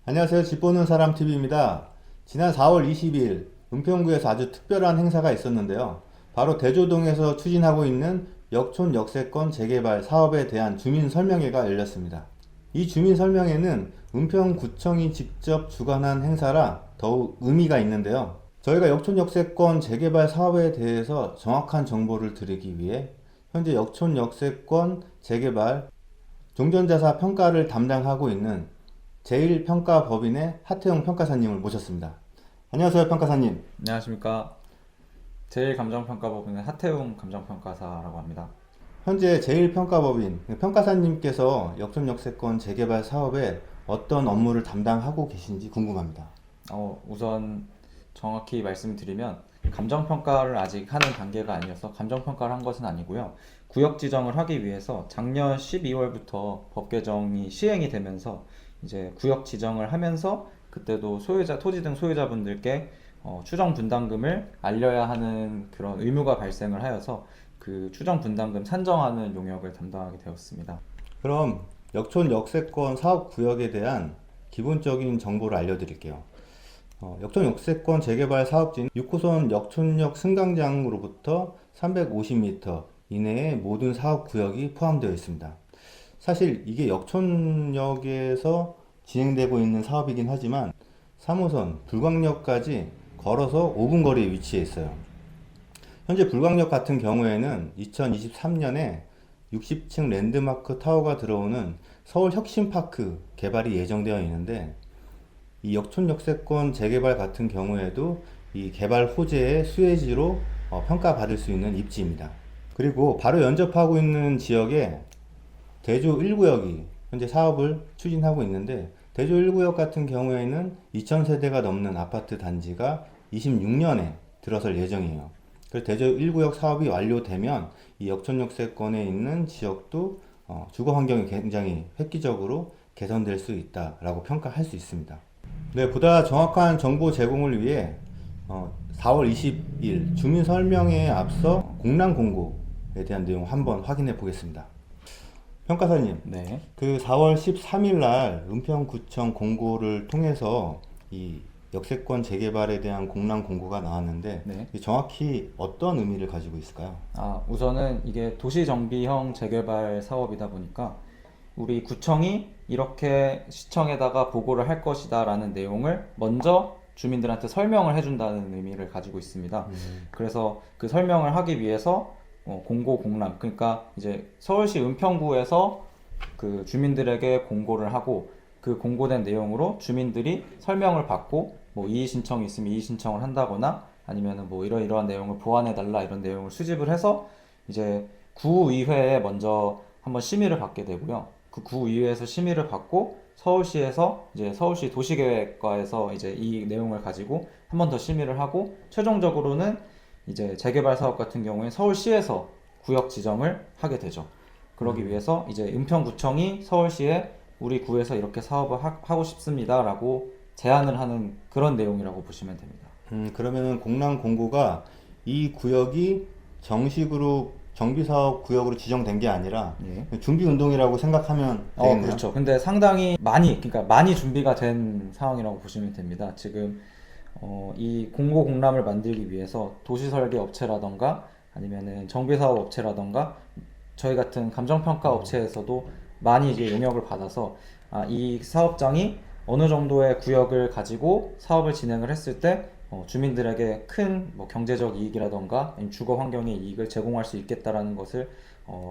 안녕하세요. 집 보는 사람 TV입니다. 지난 4월 20일 은평구에서 아주 특별한 행사가 있었는데요. 바로 대조동에서 추진하고 있는 역촌 역세권 재개발 사업에 대한 주민 설명회가 열렸습니다. 이 주민 설명회는 은평구청이 직접 주관한 행사라 더욱 의미가 있는데요. 저희가 역촌 역세권 재개발 사업에 대해서 정확한 정보를 드리기 위해 현재 역촌 역세권 재개발 종전자사 평가를 담당하고 있는 제1평가법인의 하태용 평가사님을 모셨습니다. 안녕하세요, 평가사님. 안녕하십니까. 제1감정평가법인의 하태웅 감정평가사라고 합니다. 현재 제1평가법인 평가사님께서 역촌역세권 재개발 사업에 어떤 업무를 담당하고 계신지 궁금합니다. 우선 정확히 말씀드리면 감정평가를 아직 하는 단계가 아니어서 감정평가를 한 것은 아니고요. 구역 지정을 하기 위해서 작년 12월부터 법 개정이 시행이 되면서 이제 구역 지정을 하면서 그때도 소유자, 토지 등 소유자분들께 추정 분담금을 알려야 하는 그런 의무가 발생을 하여서 그 추정 분담금 산정하는 용역을 담당하게 되었습니다. 그럼 역촌 역세권 사업 구역에 대한 기본적인 정보를 알려드릴게요. 역촌 역세권 재개발 사업지는 6호선 역촌역 승강장으로부터 350m 이내의 모든 사업 구역이 포함되어 있습니다. 사실 이게 역촌역에서 진행되고 있는 사업이긴 하지만 3호선 불광역까지 걸어서 5분 거리에 위치해 있어요. 현재 불광역 같은 경우에는 2023년에 60층 랜드마크 타워가 들어오는 서울 혁신파크 개발이 예정되어 있는데, 이 역촌 역세권 재개발 같은 경우에도 이 개발 호재의 수혜지로 평가받을 수 있는 입지입니다. 그리고 바로 연접하고 있는 지역에 대조 1구역이 현재 사업을 추진하고 있는데, 대조 1구역 같은 경우에는 2000세대가 넘는 아파트 단지가 26년에 들어설 예정이에요. 그래서 대조 1구역 사업이 완료되면 이 역촌역세권에 있는 지역도 주거 환경이 굉장히 획기적으로 개선될 수 있다라고 평가할 수 있습니다. 네, 보다 정확한 정보 제공을 위해 4월 20일 주민 설명회에 앞서 공람 공고에 대한 내용 한번 확인해 보겠습니다. 평가사님, 네. 그 4월 13일 날 은평구청 공고를 통해서 이 역세권 재개발에 대한 공람 공고가 나왔는데, 네. 이게 정확히 어떤 의미를 가지고 있을까요? 우선은 이게 도시정비형 재개발 사업이다 보니까 우리 구청이 이렇게 시청에다가 보고를 할 것이다 라는 내용을 먼저 주민들한테 설명을 해준다는 의미를 가지고 있습니다. 그래서 그 설명을 하기 위해서 공고 공람, 그러니까 이제 서울시 은평구에서 그 주민들에게 공고를 하고 그 공고된 내용으로 주민들이 설명을 받고 뭐 이의 신청이 있으면 이의 신청을 한다거나 아니면은 뭐 이러이러한 내용을 보완해 달라 이런 내용을 수집을 해서 이제 구의회에 먼저 한번 심의를 받게 되고요. 그 구의회에서 심의를 받고 서울시에서 이제 서울시 도시계획과에서 이제 이 내용을 가지고 한 번 더 심의를 하고 최종적으로는 이제 재개발 사업 같은 경우에 서울시에서 구역 지정을 하게 되죠. 그러기 위해서 이제 은평구청이 서울시에 우리 구에서 이렇게 사업을 하고 싶습니다라고 제안을 하는 그런 내용이라고 보시면 됩니다. 그러면은 공람 공고가 이 구역이 정식으로 정비사업 구역으로 지정된 게 아니라 준비 운동이라고 생각하면 되겠네요. 그렇죠. 근데 상당히 그러니까 많이 준비가 된 상황이라고 보시면 됩니다. 지금 이 공고 공람을 만들기 위해서 도시설계 업체라던가 아니면은 정비사업 업체라던가 저희 같은 감정평가 업체에서도 많이 이제 용역을 받아서 이 사업장이 어느 정도의 구역을 가지고 사업을 진행을 했을 때 주민들에게 큰 뭐 경제적 이익이라던가 주거 환경의 이익을 제공할 수 있겠다라는 것을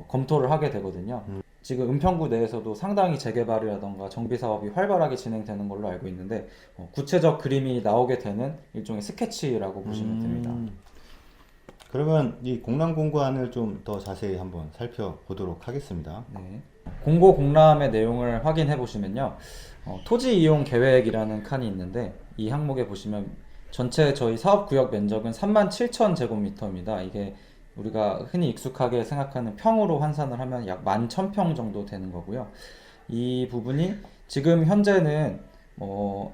검토를 하게 되거든요. 지금 은평구 내에서도 상당히 재개발이라던가 정비 사업이 활발하게 진행되는 걸로 알고 있는데 구체적 그림이 나오게 되는 일종의 스케치라고 보시면 됩니다. 그러면 이 공람 공고안을 좀 더 자세히 한번 살펴보도록 하겠습니다. 네. 공고 공람의 내용을 확인해 보시면요. 토지 이용 계획이라는 칸이 있는데 이 항목에 보시면 전체 저희 사업구역 면적은 37,000제곱미터입니다. 이게 우리가 흔히 익숙하게 생각하는 평으로 환산을 하면 약 11,000평 정도 되는 거고요. 이 부분이 지금 현재는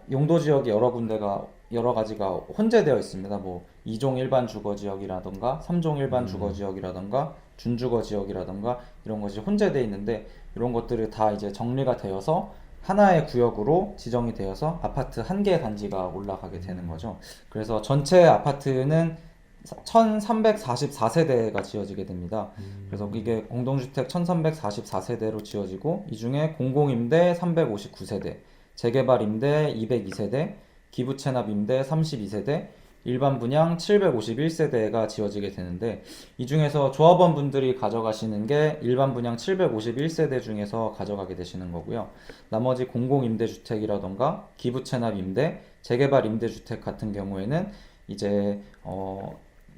용도 지역이 여러 가지가 혼재되어 있습니다. 뭐 2종 일반 주거 지역이라던가 3종 일반 주거 지역이라던가 준주거 지역이라던가 이런 것이 혼재되어 있는데 이런 것들이 다 이제 정리가 되어서 하나의 구역으로 지정이 되어서 아파트 한 개 단지가 올라가게 되는 거죠. 그래서 전체 아파트는 1344세대가 지어지게 됩니다. 그래서 이게 공동주택 1344세대로 지어지고 이 중에 공공임대 359세대, 재개발임대 202세대, 기부채납임대 32세대, 일반 분양 751세대가 지어지게 되는데 이 중에서 조합원 분들이 가져가시는 게 일반 분양 751세대 중에서 가져가게 되시는 거고요. 나머지 공공임대주택이라던가 기부채납임대, 재개발임대주택 같은 경우에는 이제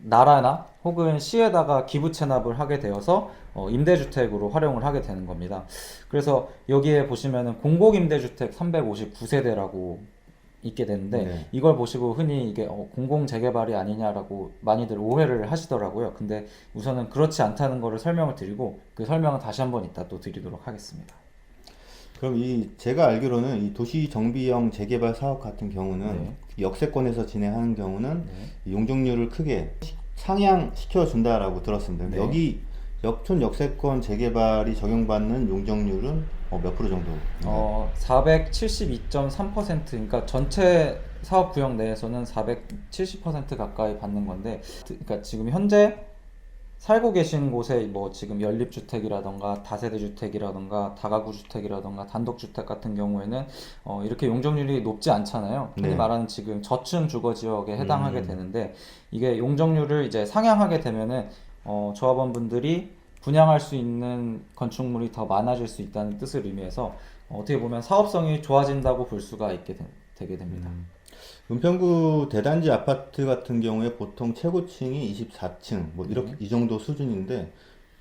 나라나 혹은 시에다가 기부 체납을 하게 되어서 임대주택으로 활용을 하게 되는 겁니다. 그래서 여기에 보시면은 공공임대주택 359세대라고 있게 되는데 네. 이걸 보시고 흔히 이게 공공재개발이 아니냐라고 많이들 오해를 하시더라고요. 근데 우선은 그렇지 않다는 거를 설명을 드리고 그 설명은 다시 한번 이따 또 드리도록 하겠습니다. 그럼 제가 알기로는 이 도시 정비형 재개발 사업 같은 경우는 네. 역세권에서 진행하는 경우는 네. 이 용적률을 크게 상향시켜 준다라고 들었습니다. 네. 여기 역촌 역세권 재개발이 적용받는 용적률은 몇 프로 정도? 472.3%, 그러니까 전체 사업 구역 내에서는 470% 가까이 받는 건데, 그러니까 지금 현재 살고 계신 곳에 뭐 지금 연립주택이라던가 다세대 주택이라던가 다가구 주택이라던가 단독주택 같은 경우에는 이렇게 용적률이 높지 않잖아요. 흔히 네. 말하는 지금 저층 주거 지역에 해당하게 되는데 이게 용적률을 이제 상향하게 되면은 조합원분들이 분양할 수 있는 건축물이 더 많아질 수 있다는 뜻을 의미해서 어떻게 보면 사업성이 좋아진다고 볼 수가 되게 됩니다. 은평구 대단지 아파트 같은 경우에 보통 최고층이 24층 뭐 이렇게 이 정도 수준인데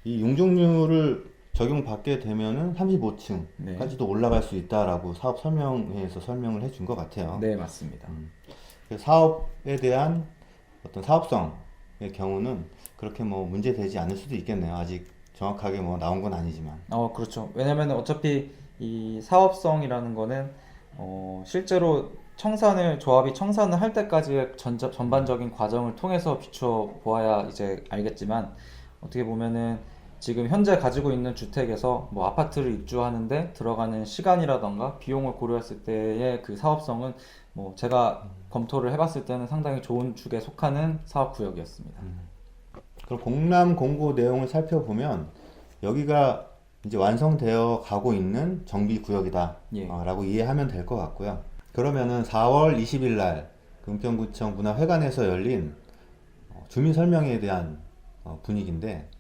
이 용적률을 적용받게 되면은 35층까지도 올라갈 수 있다라고 사업 설명회에서 설명을 해준 것 같아요. 네, 맞습니다. 그래서 사업에 대한 어떤 사업성의 경우는 그렇게 뭐 문제되지 않을 수도 있겠네요. 아직 정확하게 뭐 나온 건 아니지만. 그렇죠. 왜냐면 어차피 이 사업성이라는 거는 실제로 조합이 청산을 할 때까지의 전반적인 과정을 통해서 비춰 보아야 이제 알겠지만 어떻게 보면은 지금 현재 가지고 있는 주택에서 뭐 아파트를 입주하는데 들어가는 시간이라던가 비용을 고려했을 때의 그 사업성은 뭐 제가 검토를 해봤을 때는 상당히 좋은 축에 속하는 사업 구역이었습니다. 그럼 공람 공고 내용을 살펴보면 여기가 이제 완성되어 가고 있는 정비 구역이다 예. 라고 이해하면 될 것 같고요. 그러면은 4월 20일 날 은평구청 문화회관에서 열린 주민 설명회에 대한 분위기인데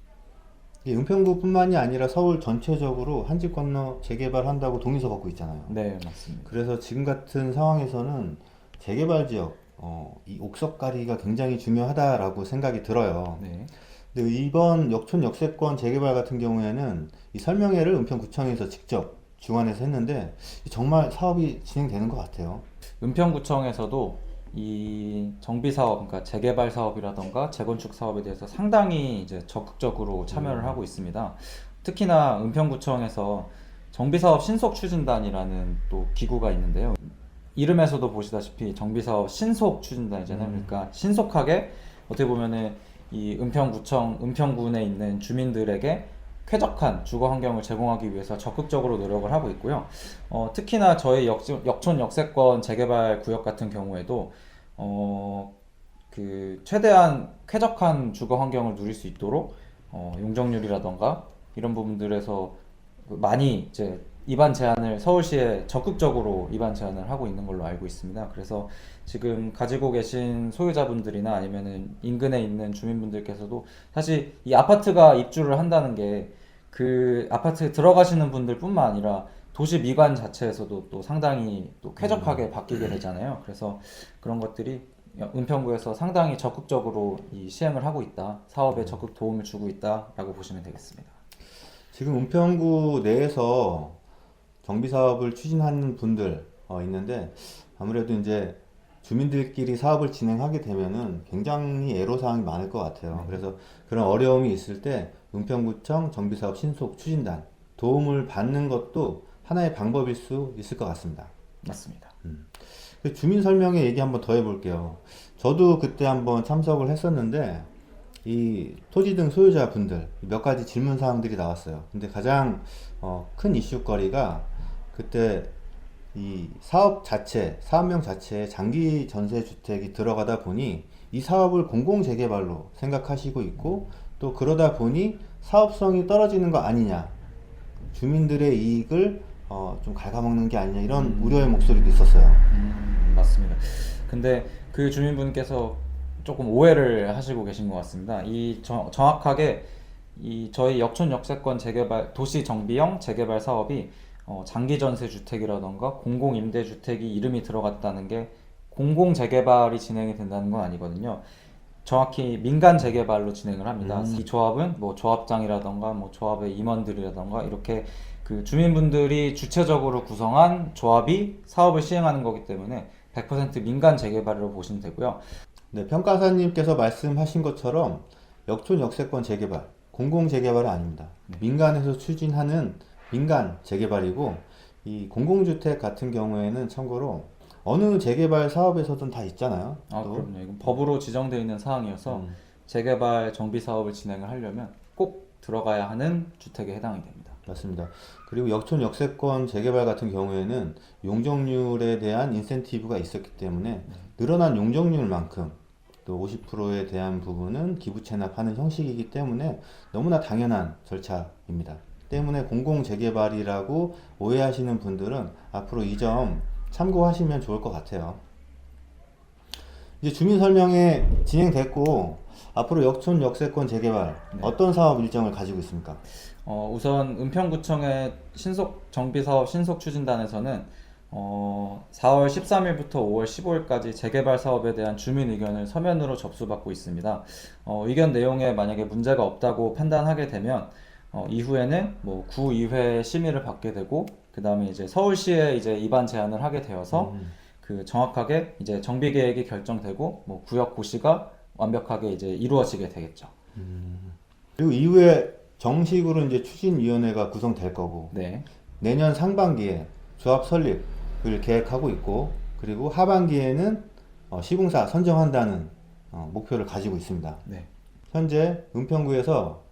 이 은평구뿐만이 아니라 서울 전체적으로 한 집 건너 재개발한다고 동의서 받고 있잖아요. 네, 맞습니다. 그래서 지금 같은 상황에서는 재개발 지역 이 옥석가리가 굉장히 중요하다라고 생각이 들어요. 네. 근데 이번 역촌 역세권 재개발 같은 경우에는 이 설명회를 은평구청에서 직접 주관해서 했는데 정말 사업이 진행되는 것 같아요. 은평구청에서도 이 정비 사업, 그러니까 재개발 사업이라던가 재건축 사업에 대해서 상당히 이제 적극적으로 참여를 하고 있습니다. 특히나 은평구청에서 정비사업 신속추진단이라는 또 기구가 있는데요. 이름에서도 보시다시피 정비사업 신속추진단이잖아요. 그러니까 신속하게 어떻게 보면은 이 은평구청, 은평군에 있는 주민들에게 쾌적한 주거 환경을 제공하기 위해서 적극적으로 노력을 하고 있고요. 특히나 저희 역촌 역세권 재개발 구역 같은 경우에도 그 최대한 쾌적한 주거 환경을 누릴 수 있도록 용적률이라던가 이런 부분들에서 많이 이제 입안 제한을 서울시에 적극적으로 입안 제한을 하고 있는 걸로 알고 있습니다. 그래서 지금 가지고 계신 소유자분들이나 아니면은 인근에 있는 주민분들께서도 사실 이 아파트가 입주를 한다는 게 그 아파트에 들어가시는 분들뿐만 아니라 도시 미관 자체에서도 또 상당히 또 쾌적하게 바뀌게 되잖아요. 그래서 그런 것들이 은평구에서 상당히 적극적으로 이 시행을 하고 있다, 사업에 적극 도움을 주고 있다라고 보시면 되겠습니다. 지금 은평구 내에서 정비 사업을 추진하는 분들 있는데 아무래도 이제 주민들끼리 사업을 진행하게 되면은 굉장히 애로사항이 많을 것 같아요. 그래서 그런 어려움이 있을 때 은평구청 정비사업 신속 추진단 도움을 받는 것도 하나의 방법일 수 있을 것 같습니다. 맞습니다. 주민 설명회 얘기 한번 더 해볼게요. 저도 그때 한번 참석을 했었는데 이 토지 등 소유자분들 몇 가지 질문 사항들이 나왔어요. 근데 가장 큰 이슈거리가 그때 이 사업 자체, 사업명 자체에 장기 전세 주택이 들어가다 보니 이 사업을 공공 재개발로 생각하시고 있고, 또 그러다 보니 사업성이 떨어지는 거 아니냐, 주민들의 이익을 좀 갉아먹는 게 아니냐, 이런 우려의 목소리도 있었어요. 맞습니다. 근데 그 주민분께서 조금 오해를 하시고 계신 것 같습니다. 정확하게 저희 역촌 역세권 재개발 도시 정비형 재개발 사업이 장기 전세 주택이라던가 공공 임대 주택이 이름이 들어갔다는 게 공공 재개발이 진행이 된다는 건 아니거든요. 정확히 민간 재개발로 진행을 합니다. 이 조합은 뭐 조합장이라던가 뭐 조합의 임원들이라던가 이렇게 그 주민분들이 주체적으로 구성한 조합이 사업을 시행하는 거기 때문에 100% 민간 재개발로 보시면 되고요. 네, 평가사님께서 말씀하신 것처럼 역촌 역세권 재개발, 공공 재개발은 아닙니다. 민간에서 추진하는 민간 재개발이고, 이 공공주택 같은 경우에는 참고로 어느 재개발 사업에서든 다 있잖아요. 그럼요. 이건 법으로 지정되어 있는 사항이어서 재개발 정비 사업을 진행을 하려면 꼭 들어가야 하는 주택에 해당이 됩니다. 맞습니다. 그리고 역촌 역세권 재개발 같은 경우에는 용적률에 대한 인센티브가 있었기 때문에 늘어난 용적률만큼 또 50%에 대한 부분은 기부 체납하는 형식이기 때문에 너무나 당연한 절차입니다. 때문에 공공 재개발이라고 오해하시는 분들은 앞으로 이 점 참고하시면 좋을 것 같아요. 이제 주민 설명회 진행됐고, 앞으로 역촌 역세권 재개발 어떤 사업 일정을 가지고 있습니까? 우선 은평구청의 신속 정비사업 신속추진단에서는 4월 13일부터 5월 15일까지 재개발 사업에 대한 주민 의견을 서면으로 접수받고 있습니다. 의견 내용에 만약에 문제가 없다고 판단하게 되면 이후에는 뭐 구의회 심의를 받게 되고, 그 다음에 이제 서울시에 이제 입안 제안을 하게 되어서 그 정확하게 이제 정비 계획이 결정되고 뭐 구역 고시가 완벽하게 이제 이루어지게 되겠죠. 그리고 이후에 정식으로 이제 추진위원회가 구성될 거고, 네. 내년 상반기에 조합 설립을 계획하고 있고, 그리고 하반기에는 시공사 선정한다는 목표를 가지고 있습니다. 네. 현재 은평구에서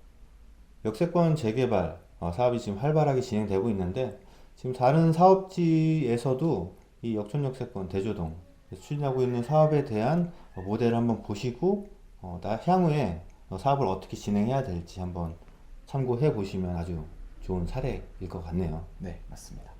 역세권 재개발 사업이 지금 활발하게 진행되고 있는데, 지금 다른 사업지에서도 이 역촌 역세권 대조동 추진하고 있는 사업에 대한 모델을 한번 보시고 향후에 사업을 어떻게 진행해야 될지 한번 참고해 보시면 아주 좋은 사례일 것 같네요. 네, 맞습니다.